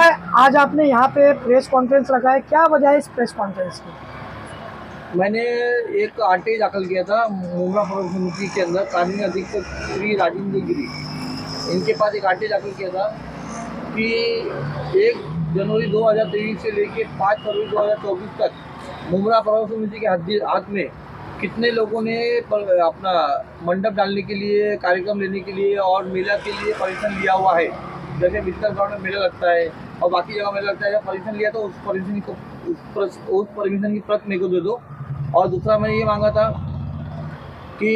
आज आपने यहाँ पे प्रेस कॉन्फ्रेंस रखा है, क्या वजह है इस प्रेस कॉन्फ्रेंस की? मैंने एक आरटीआई दाखिल किया था मुमरा पर्व समिति के अंदर कानूनी अधीक्षक श्री राजेंद्र गिरी, इनके पास एक आरटीआई दाखिल किया था कि 1 जनवरी 2023 से लेकर 5 फरवरी 2024 तक मुमरा पर्व समिति के हाथ में कितने लोगों ने अपना मंडप डालने के लिए, कार्यक्रम लेने के लिए और मेला के लिए परमिशन लिया हुआ है। जैसे बिस्तर ग्राउंड में मेला लगता है और बाकी जगह मेला लगता है, जब परमिशन लिया तो उस परमिशन की प्रत मेरे को दे दो। और दूसरा मैंने ये मांगा था कि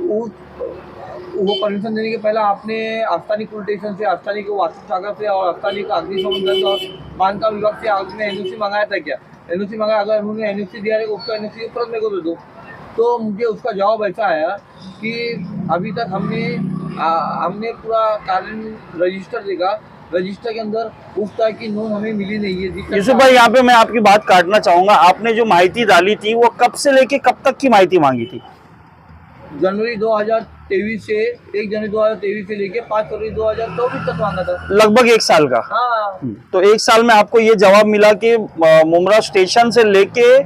वो परमिशन देने के पहले आपने आस्थानी पुलिस स्टेशन से, आस्थानी को वास्तु शाखा से और आस्थानी का अग्निशमन दल और बांधकाम विभाग से आपने एनओसी मंगाया था क्या? एनओसी मंगाया, अगर उन्होंने एनओसी दिया है उसका एनओसी की प्रत मेरे को दे दो। तो मुझे उसका जवाब ऐसा आया कि अभी तक हमने पूरा कार्य रजिस्टर देखा, रजिस्टर के अंदर उस तरह की नोंद हमें मिली नहीं है। यूसुफ भाई, यहाँ पे मैं आपकी बात काटना चाहूंगा। आपने जो माहिती डाली थी वो कब से लेके कब तक की माहिती मांगी थी? जनवरी 2023 से 1 जनवरी 2023 से लेके 5 फरवरी 2024 तक मांगा था, लगभग 1 साल का। हाँ। तो 1 साल में आपको ये जवाब मिला कि मुमरा स्टेशन से लेके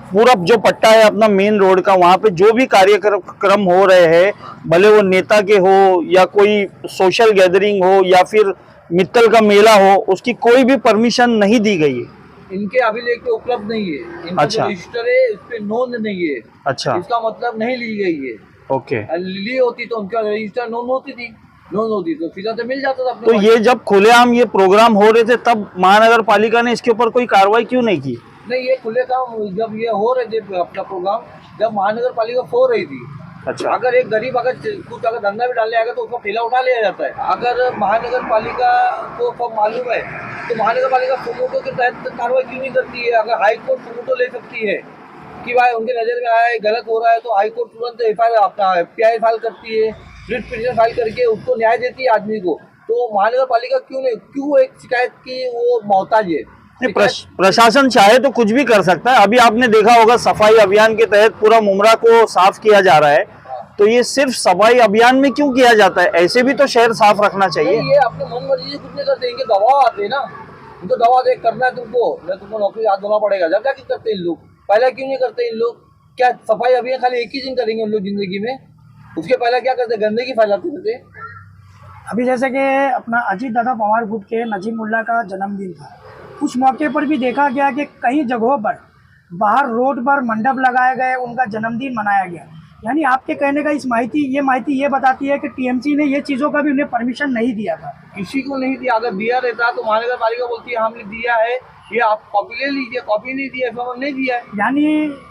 पूरा जो पट्टा है अपना मेन रोड का, वहां पे जो भी कार्यक्रम हो रहे हैं, भले वो नेता के हो या कोई सोशल गैदरिंग हो या फिर मित्तल का मेला हो, उसकी कोई भी परमिशन नहीं दी गई है। इनके अभिलेख पे उपलब्ध नहीं है, इनका अच्छा। जो रजिस्टर है उस पे नोंद नहीं है। अच्छा, इसका मतलब नहीं ली गई है। ओके। ली होती तो उनका रजिस्टर नोंद होती थी, नोंद होती तो सीधा तो मिल जाता था अपने तो ये जब खुलेआम ये प्रोग्राम हो रहे थे तब महानगर पालिका ने इसके ऊपर कोई कार्रवाई क्यों नहीं की? नहीं, ये खुले काम जब ये हो रहे थे अपना प्रोग्राम, जब महानगर पालिका हो रही थी। अच्छा। अगर एक गरीब कुछ अगर धंधा भी डालने आएगा तो उसका ठेला उठा लिया जाता है। अगर महानगर पालिका को सब मालूम है तो महानगर पालिका सुमोटो के तहत कार्रवाई क्यों नहीं करती है? अगर हाई कोर्ट सुमोटो ले सकती है कि भाई उनके नजर में आया है गलत हो रहा है, तो हाई कोर्ट तुरंत FIR फाइल करती है, रिट पिटीशन फाइल करके उसको न्याय देती है आदमी को। तो महानगर पालिका क्यों एक शिकायत की वो मोहताज है? प्रशासन चाहे तो कुछ भी कर सकता है। अभी आपने देखा होगा सफाई अभियान के तहत पूरा मुमरा को साफ किया जा रहा है, तो ये सिर्फ सफाई अभियान में क्यों किया जाता है? ऐसे भी तो शहर साफ रखना चाहिए। ये अपने मन मर्जी से कुछ नहीं करते, इनके दबाव आते हैं ना, उनको दबाव दे करना है तुमको नौकरी हाथ धोना पड़ेगा। जब जाके करते इन लोग, पहले क्यों नहीं करते इन लोग? क्या सफाई अभियान खाली एक ही दिन करेंगे उन लोग जिंदगी में? उसके पहले क्या करते? गंदगी फैलाते थे। अभी जैसे कि अपना अजीत दादा पवार गुट के नजीमुल्लाह का जन्मदिन था, उस मौके पर भी देखा गया कि कई जगहों पर बाहर रोड पर मंडप लगाए गए, उनका जन्मदिन मनाया गया। यानी आपके कहने का ये माहिती ये बताती है कि टीएमसी ने ये चीज़ों का भी उन्हें परमिशन नहीं दिया था। किसी को नहीं दिया। अगर दिया रहता तो महानगर पालिका बोलती है हमने दिया है, ये आप कॉपी ले लीजिए, कॉपी नहीं दिया तो नहीं दिया है। यानी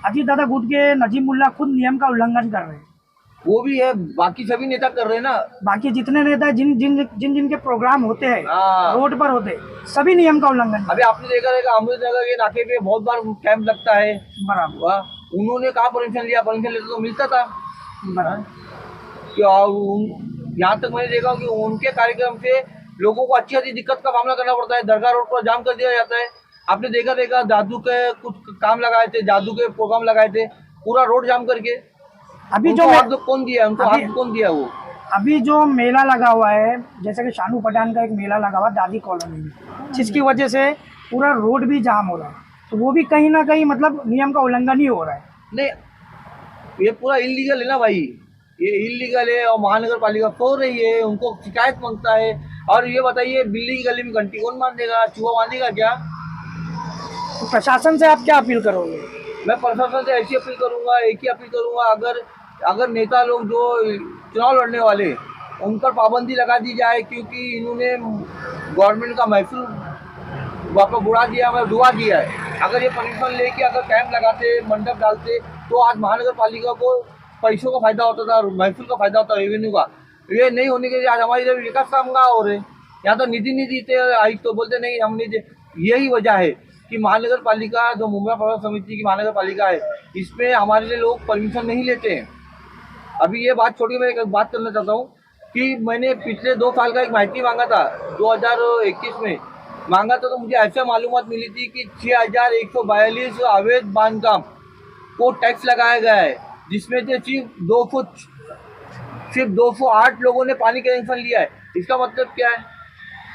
अजीत दादा गुट के नजीमुल्लाह खुद नियम का उल्लंघन कर रहे हैं। वो भी है, बाकी सभी नेता कर रहे हैं ना। बाकी जितने नेता जिन के प्रोग्राम होते हैं हाँ। रोड पर होते, सभी नियम का उल्लंघन। अभी आपने देखा रहेगा अमृतनगर के नाके पे बहुत बार कैंप लगता है। बराबर। उन्होंने कहा परमिशन लिया, परमिशन लेता तो मिलता था। यहाँ तक मैंने देखा कि उनके कार्यक्रम से लोगों को अच्छी दिक्कत का सामना करना पड़ता है। दरगाह रोड पर जाम कर दिया जाता है। आपने देखा जादू के कुछ काम लगाए थे, जादू के प्रोग्राम लगाए थे, पूरा रोड जाम करके। अभी जो कौन दिया उनको हाथ कौन दिया? वो अभी जो मेला लगा हुआ है, जैसे कि शानू पठान का एक मेला लगा हुआ दादी कॉलोनी में, जिसकी वजह से पूरा रोड भी जाम हो रहा है, तो वो भी कहीं ना कहीं मतलब नियम का उल्लंघन ही हो रहा है। नहीं, ये पूरा इलीगल है ना भाई, ये इलीगल है और महानगर पालिका सो रही है, उनको शिकायत मांगता है। और ये बताइए, बिल्ली की गली में घंटी कौन बांधेगा? चूहा बांधेगा क्या? तो प्रशासन से आप क्या अपील करोगे? मैं प्रशासन से ऐसी अपील करूंगा, एक ही अपील करूंगा, अगर नेता लोग जो चुनाव लड़ने वाले, उन पर पाबंदी लगा दी जाए, क्योंकि इन्होंने गवर्नमेंट का महसूल वापस डुबा दिया है। अगर ये परमिशन लेके अगर कैंप लगाते, मंडप डालते, तो आज महानगर पालिका को पैसों का फायदा होता था, महसूल का फायदा होता, रेवेन्यू का। ये नहीं होने के लिए आज हमारी जब विकास काम कहाँ हो रहे? यहाँ तो निधि नहीं देते, आई तो बोलते नहीं हमने। यही वजह है कि महानगर पालिका, जो मुमरा पर्व समिति की महानगर पालिका है, इसमें हमारे लिए लोग परमिशन नहीं लेते हैं। अभी ये बात छोड़ के मैं एक बात करना चाहता हूँ कि मैंने पिछले 2 साल का एक माहिती मांगा था, 2021 में मांगा था, तो मुझे ऐसे मालूमात मिली थी कि 6142 अवैध बांधकाम को टैक्स लगाया गया है, जिसमें से सिर्फ 208 लोगों ने पानी कनेक्शन लिया है। इसका मतलब क्या है?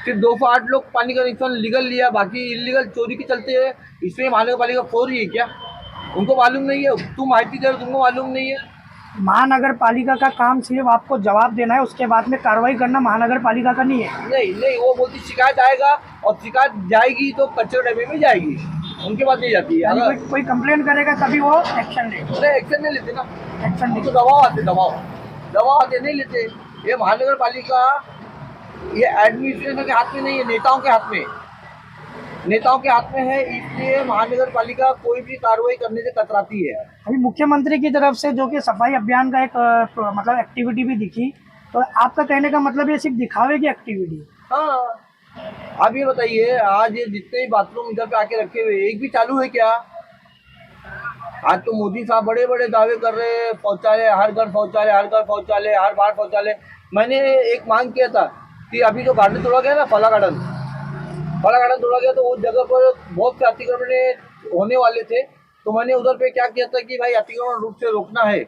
सिर्फ 208 लोग पानी का कनेक्शन लीगल लिया, बाकी इलीगल चोरी के चलते है। इसमें महानगर पालिका खो रही है क्या? उनको मालूम नहीं है? तुम माहिती दे रहे हो, तुमको मालूम नहीं है? महानगर पालिका का काम सिर्फ आपको जवाब देना है, उसके बाद में कार्रवाई करना महानगर पालिका का नहीं है। नहीं नहीं, वो बोलती शिकायत आएगा, और शिकायत जाएगी तो कचरे डब्बे में जाएगी, उनके पास नहीं जाती है। यानी अगर कोई कंप्लेंट करेगा तभी वो एक्शन लेगा। अरे एक्शन नहीं लेते ना, एक्शन तो नहीं। दबाव आते नहीं लेते। ये महानगर पालिका ये एडमिनिस्ट्रेशन के हाथ में नहीं है, नेताओं के हाथ में है। नेताओं के हाथ में है, इसलिए महानगर पालिका कोई भी कार्रवाई करने से कतराती है। अभी मुख्यमंत्री की तरफ से जो कि सफाई अभियान का एक मतलब एक्टिविटी भी दिखी, तो आपका कहने का मतलब ये सिर्फ दिखावे की एक्टिविटी है? हाँ, आप ये बताइए, आज ये जितने भी बाथरूम इधर पे आके रखे हुए एक भी चालू है क्या? आज तो मोदी साहब बड़े बड़े दावे कर रहे हैं, शौचालय हर घर शौचालय, हर घर शौचालय, हर बार शौचालय। मैंने एक मांग किया था कि अभी जो गार्डन तोड़ा गया ना, फला गार्डन तोड़ा गया, तो उस जगह पर बहुत से अतिक्रमण होने वाले थे। तो मैंने उधर पे क्या किया था कि भाई अतिक्रमण रूप से रोकना है,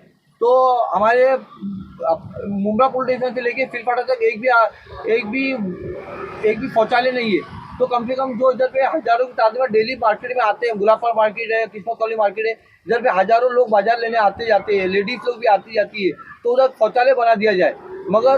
तो हमारे मुंब्रा पुलिस स्टेशन से लेके फिलपाटा तक एक भी शौचालय नहीं है। तो कम से कम जो इधर पे हजारों की तादाद में डेली मार्केट में आते हैं, गुलाबपुर मार्केट है, किस्मत कॉलोनी मार्केट है, इधर पे हजारों लोग बाजार लेने आते जाते हैं, लेडीज लोग भी आती जाती है, तो उधर शौचालय बना दिया जाए। मगर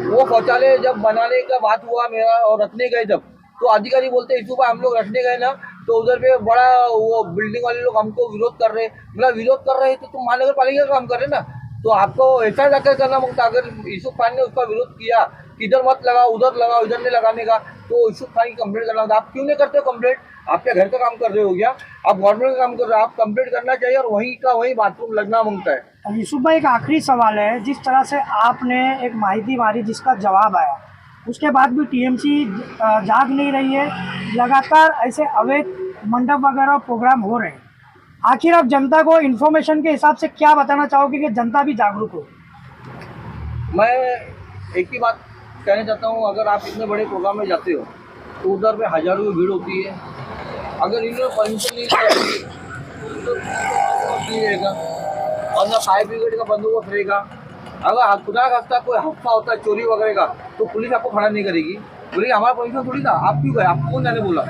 वो शौचालय जब बनाने का बात हुआ मेरा और रखने गए जब, तो अधिकारी बोलते इस सुबह हम लोग रखने गए ना, तो उधर पे बड़ा वो बिल्डिंग वाले लोग हमको विरोध कर रहे हैं। मतलब विरोध कर रहे हैं तो तुम महानगर पालिका का काम कर रहे ना, तो आपको ऐसा जाकर करना मांगता। अगर यूसुफ खान ने उसका विरोध किया कि इधर मत लगाओ, उधर लगाओ, इधर नहीं लगाने का, तो यूसुफ खान की कंप्लेंट करना होता। आप क्यों नहीं करते हो कंप्लेंट? आप क्या घर का काम कर रहे हो क्या? आप गवर्नमेंट का काम कर रहे हो, आप कंप्लेंट करना चाहिए और वहीं का वहीं बाथरूम लगना मांगता है। अब यूसुफ भाई, एक आखिरी सवाल है, जिस तरह से आपने एक माहिती मारी जिसका जवाब आया, उसके बाद भी टीएमसी जाग नहीं रही है, लगातार ऐसे अवैध मंडप वगैरह प्रोग्राम हो रहे हैं। आखिर आप जनता को इन्फॉर्मेशन के हिसाब से क्या बताना चाहोगे कि जनता भी जागरूक हो? मैं एक ही बात कहना चाहता हूँ, अगर आप इतने बड़े प्रोग्राम में जाते हो तो उधर पे हजारों की भीड़ होती है। अगर इन्होंने परमिशन नहीं तो नहीं रहेगा, और ना फायर ब्रिगेड का बंदोबस्त रहेगा। अगर खुदा का खास्ता कोई हादसा होता है चोरी वगैरह का, तो पुलिस आपको खड़ा नहीं करेगी, बोलेगी हमारा परमिशन थोड़ी था, आप क्यों गए, आपको कौन जाने बोला?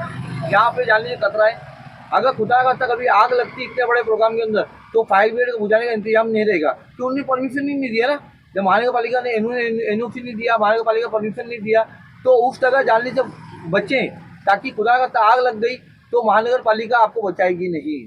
यहाँ पे जाने से खतरा है। अगर खुदा का खास्ता कभी आग लगती इतने बड़े प्रोग्राम के अंदर, तो फायर ब्रिगेड को बुझाने का इंतजाम नहीं रहेगा, क्यों? उन्होंने परमिशन नहीं दिया ना। जब महानगर पालिका ने एनओसी नहीं दिया, महानगर पालिका परमिशन नहीं दिया, तो उस जगह जाने से बचें, ताकि खुदा का आग लग गई तो महानगर पालिका आपको बचाएगी नहीं।